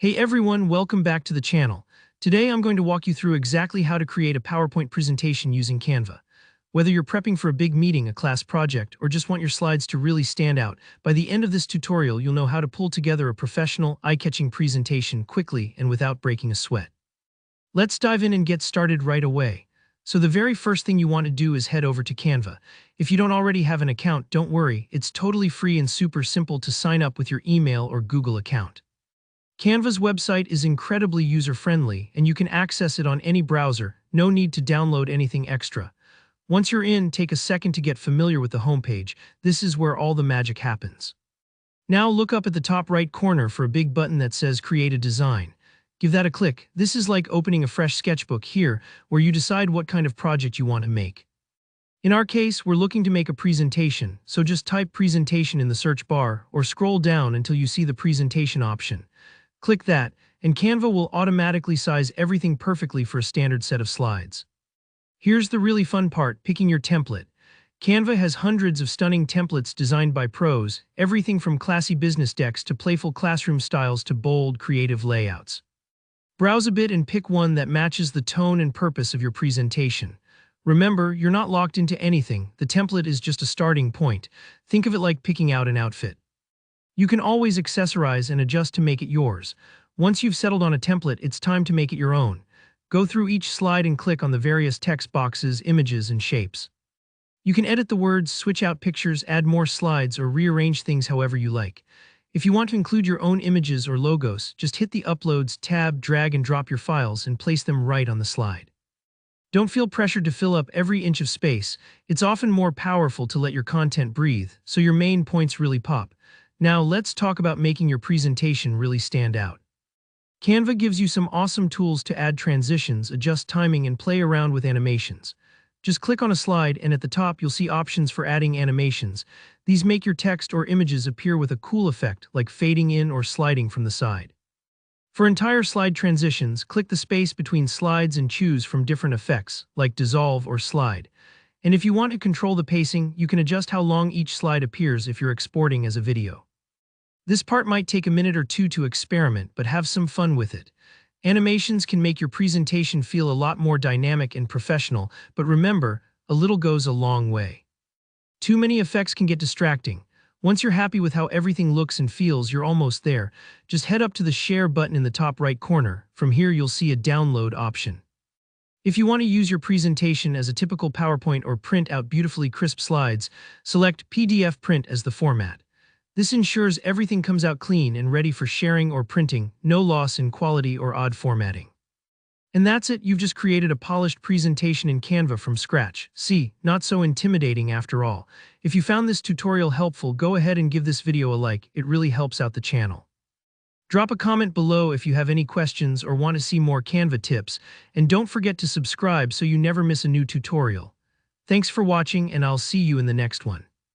Hey everyone, welcome back to the channel. Today I'm going to walk you through exactly how to create a PowerPoint presentation using Canva. Whether you're prepping for a big meeting, a class project, or just want your slides to really stand out, by the end of this tutorial you'll know how to pull together a professional, eye-catching presentation quickly and without breaking a sweat. Let's dive in and get started right away. So the very first thing you want to do is head over to Canva. If you don't already have an account, don't worry, it's totally free and super simple to sign up with your email or Google account. Canva's website is incredibly user-friendly, and you can access it on any browser, no need to download anything extra. Once you're in, take a second to get familiar with the homepage. This is where all the magic happens. Now look up at the top right corner for a big button that says Create a Design. Give that a click. This is like opening a fresh sketchbook here, where you decide what kind of project you want to make. In our case, we're looking to make a presentation, so just type Presentation in the search bar, or scroll down until you see the Presentation option. Click that, and Canva will automatically size everything perfectly for a standard set of slides. Here's the really fun part, picking your template. Canva has hundreds of stunning templates designed by pros, everything from classy business decks to playful classroom styles to bold, creative layouts. Browse a bit and pick one that matches the tone and purpose of your presentation. Remember, you're not locked into anything, the template is just a starting point. Think of it like picking out an outfit. You can always accessorize and adjust to make it yours. Once you've settled on a template, it's time to make it your own. Go through each slide and click on the various text boxes, images, and shapes. You can edit the words, switch out pictures, add more slides, or rearrange things however you like. If you want to include your own images or logos, just hit the Uploads tab, drag and drop your files, and place them right on the slide. Don't feel pressured to fill up every inch of space. It's often more powerful to let your content breathe, so your main points really pop. Now let's talk about making your presentation really stand out. Canva gives you some awesome tools to add transitions, adjust timing, and play around with animations. Just click on a slide and at the top you'll see options for adding animations. These make your text or images appear with a cool effect, like fading in or sliding from the side. For entire slide transitions, click the space between slides and choose from different effects, like dissolve or slide. And if you want to control the pacing, you can adjust how long each slide appears if you're exporting as a video. This part might take a minute or two to experiment, but have some fun with it. Animations can make your presentation feel a lot more dynamic and professional, but remember, a little goes a long way. Too many effects can get distracting. Once you're happy with how everything looks and feels, you're almost there. Just head up to the Share button in the top right corner. From here, you'll see a Download option. If you want to use your presentation as a typical PowerPoint or print out beautifully crisp slides, select PDF Print as the format. This ensures everything comes out clean and ready for sharing or printing, no loss in quality or odd formatting. And that's it, you've just created a polished presentation in Canva from scratch. See, not so intimidating after all. If you found this tutorial helpful, go ahead and give this video a like, it really helps out the channel. Drop a comment below if you have any questions or want to see more Canva tips, and don't forget to subscribe so you never miss a new tutorial. Thanks for watching, and I'll see you in the next one.